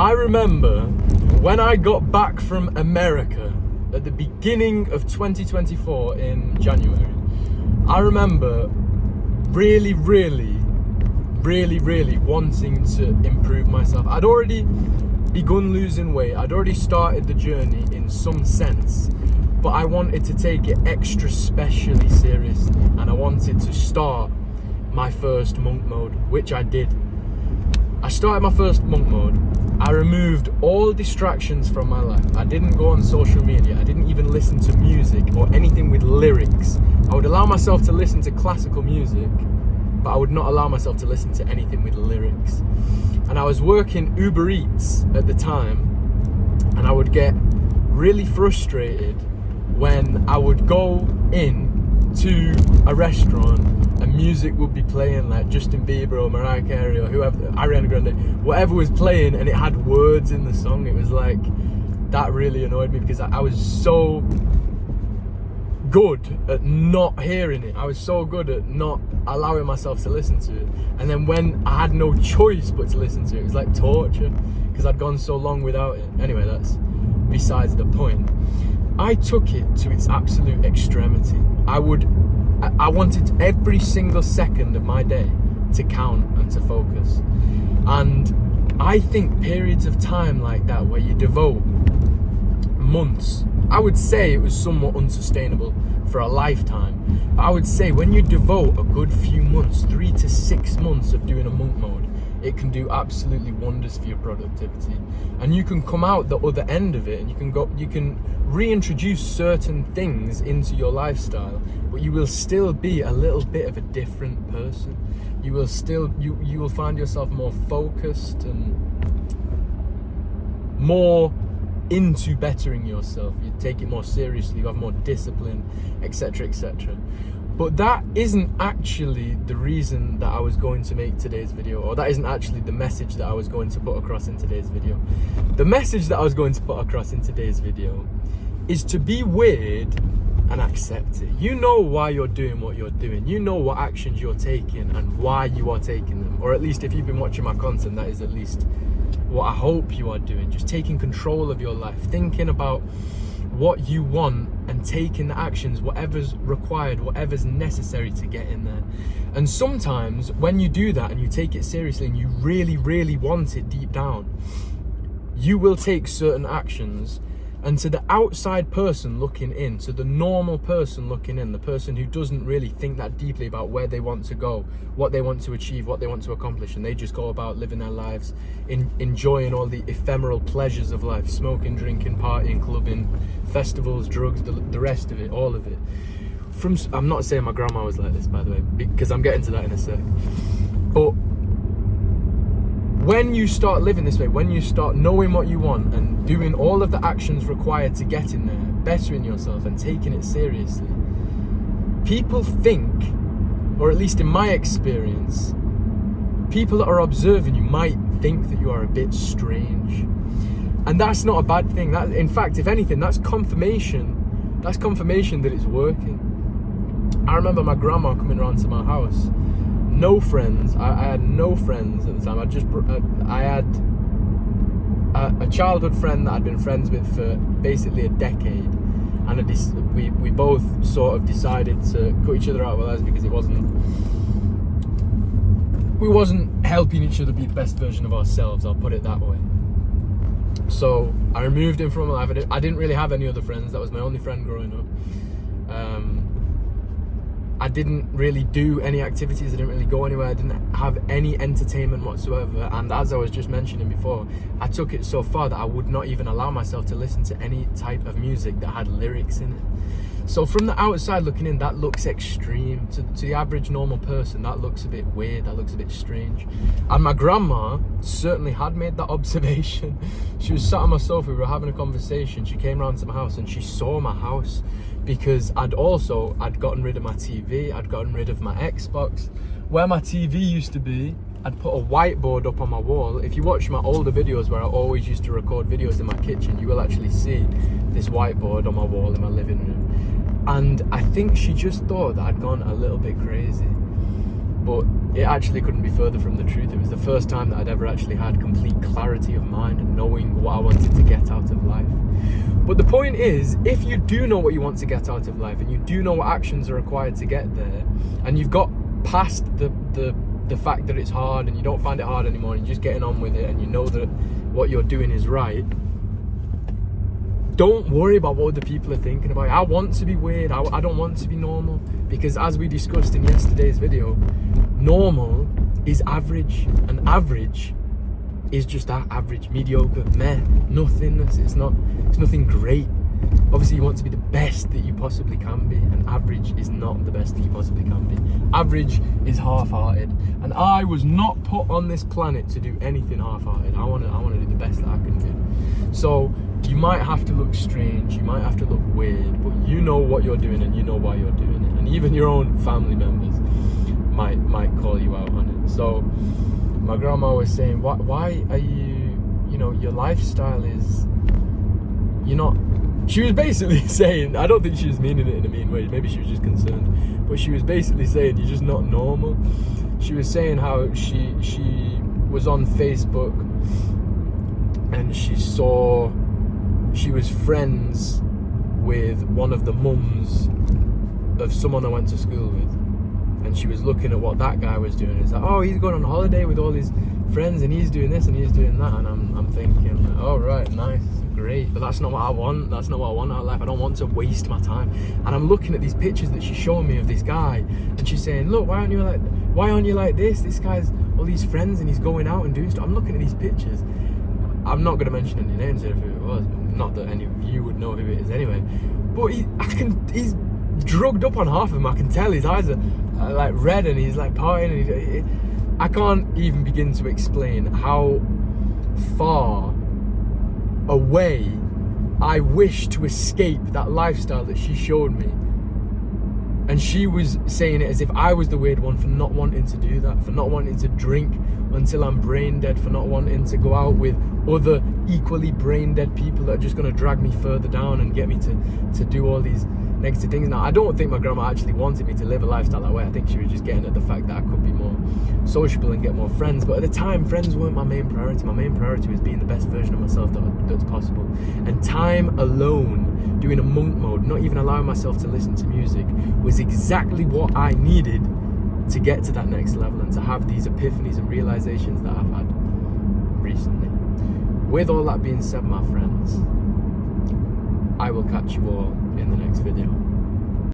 I remember when I got back from America at the beginning of 2024 in January, I remember really wanting to improve myself. I'd already begun losing weight. I'd already started the journey in some sense, but I wanted to take it extra specially serious, and I wanted to start my first monk mode, which I did. I started my first monk mode. I removed all distractions from my life. I didn't go on social media. I didn't even listen to music or anything with lyrics. I would allow myself to listen to classical music, but I would not allow myself to listen to anything with lyrics. And I was working Uber Eats at the time, and I would get really frustrated when I would go in to a restaurant and music would be playing, like Justin Bieber or Mariah Carey or whoever, Ariana Grande, whatever was playing, and it had words in the song. It was like, that really annoyed me because I was so good at not hearing it. I was so good at not allowing myself to listen to it. And then when I had no choice but to listen to it, it was like torture because I'd gone so long without it. Anyway, that's besides the point. I took it to its absolute extremity. I wanted every single second of my day to count and to focus. And I think periods of time like that, where you devote months, I would say it was somewhat unsustainable for a lifetime, but I would say when you devote a good few months, 3 to 6 months of doing a monk mode, it can do absolutely wonders for your productivity. And you can come out the other end of it, and you can reintroduce certain things into your lifestyle, but you will still be a little bit of a different person. You will still, you will find yourself more focused and more into bettering yourself. You take it more seriously, you have more discipline, etc, etc. But that isn't actually the reason that I was going to make today's video, or that isn't actually the message that I was going to put across in today's video. The message that I was going to put across in today's video is to be weird and accept it. You know why you're doing what you're doing. You know what actions you're taking and why you are taking them. Or at least if you've been watching my content, that is at least what I hope you are doing. Just taking control of your life, thinking about what you want and taking the actions, whatever's required, whatever's necessary to get in there. And sometimes when you do that and you take it seriously and you really want it deep down, you will take certain actions. And to the outside person looking in, to the normal person looking in, the person who doesn't really think that deeply about where they want to go, what they want to achieve, what they want to accomplish, and they just go about living their lives, enjoying all the ephemeral pleasures of life, smoking, drinking, partying, clubbing, festivals, drugs, the rest of it, all of it. I'm not saying my grandma was like this, by the way, because I'm getting to that in a sec. But when you start living this way, when you start knowing what you want and doing all of the actions required to get in there, bettering yourself and taking it seriously, people think, or at least in my experience, people that are observing you might think that you are a bit strange. And that's not a bad thing. That, in fact, if anything, that's confirmation. That's confirmation that it's working. I remember my grandma coming around to my house. No friends. I had no friends at the time. I had a childhood friend that I'd been friends with for basically a decade, and we both sort of decided to cut each other out of our lives because we wasn't helping each other be the best version of ourselves. I'll put it that way. So I removed him from my life. I didn't really have any other friends. That was my only friend growing up. I didn't really do any activities, I didn't really go anywhere, I didn't have any entertainment whatsoever. And as I was just mentioning before, I took it so far that I would not even allow myself to listen to any type of music that had lyrics in it. So from the outside looking in, that looks extreme. To the average normal person, that looks a bit weird, that looks a bit strange. And my grandma certainly had made that observation. She was sat on my sofa, we were having a conversation, she came round to my house and she saw my house, because I'd gotten rid of my TV, I'd gotten rid of my Xbox. Where my TV used to be, I'd put a whiteboard up on my wall. If you watch my older videos where I always used to record videos in my kitchen, you will actually see this whiteboard on my wall in my living room. And I think she just thought that I'd gone a little bit crazy. but it actually couldn't be further from the truth. It was the first time that I'd ever actually had complete clarity of mind and knowing what I wanted to get out of life. But the point is, if you do know what you want to get out of life, and you do know what actions are required to get there, and you've got past the fact that it's hard and you don't find it hard anymore, and you're just getting on with it, and you know that what you're doing is right, don't worry about what other people are thinking about you. I want to be weird. I don't want to be normal, because as we discussed in yesterday's video, normal is average, and average is just that, average, mediocre, meh, nothingness. It's nothing great. Obviously you want to be the best that you possibly can be, and average is not the best that you possibly can be. Average is half-hearted, and I was not put on this planet to do anything half-hearted. I want to do the best that I can do. So you might have to look strange, you might have to look weird, but you know what you're doing and you know why you're doing it, and even your own family members might call you out on it. So my grandma was saying, why are you know, your lifestyle is, you're not, she was basically saying, I don't think she was meaning it in a mean way, maybe she was just concerned, but she was basically saying you're just not normal. She was saying how she was on Facebook and she was friends with one of the mums of someone I went to school with, and she was looking at what that guy was doing. It's like, oh, he's going on holiday with all his friends and he's doing this and he's doing that, and I'm thinking, oh right, nice, great, but that's not what I want. That's not what I want out of life. I don't want to waste my time. And I'm looking at these pictures that she's showing me of this guy, and she's saying, look, why aren't you like this? This guy's all these friends and he's going out and doing stuff. I'm looking at these pictures. I'm not going to mention any names here of who it was, not that any of you would know who it is anyway, but he's drugged up on half of him. I can tell his eyes are like red, and he's like partying, and I can't even begin to explain how far away I wish to escape that lifestyle that she showed me. And she was saying it as if I was the weird one for not wanting to do that, for not wanting to drink until I'm brain dead, for not wanting to go out with other equally brain dead people that are just going to drag me further down and get me to do all these negative things. Now, I don't think my grandma actually wanted me to live a lifestyle that way. I think she was just getting at the fact that I could be more sociable and get more friends. But at the time, friends weren't my main priority. My main priority was being the best version of myself that's possible. And time alone, doing a monk mode, not even allowing myself to listen to music, was exactly what I needed to get to that next level and to have these epiphanies and realizations that I've had recently. With all that being said, my friends, I will catch you all in the next video.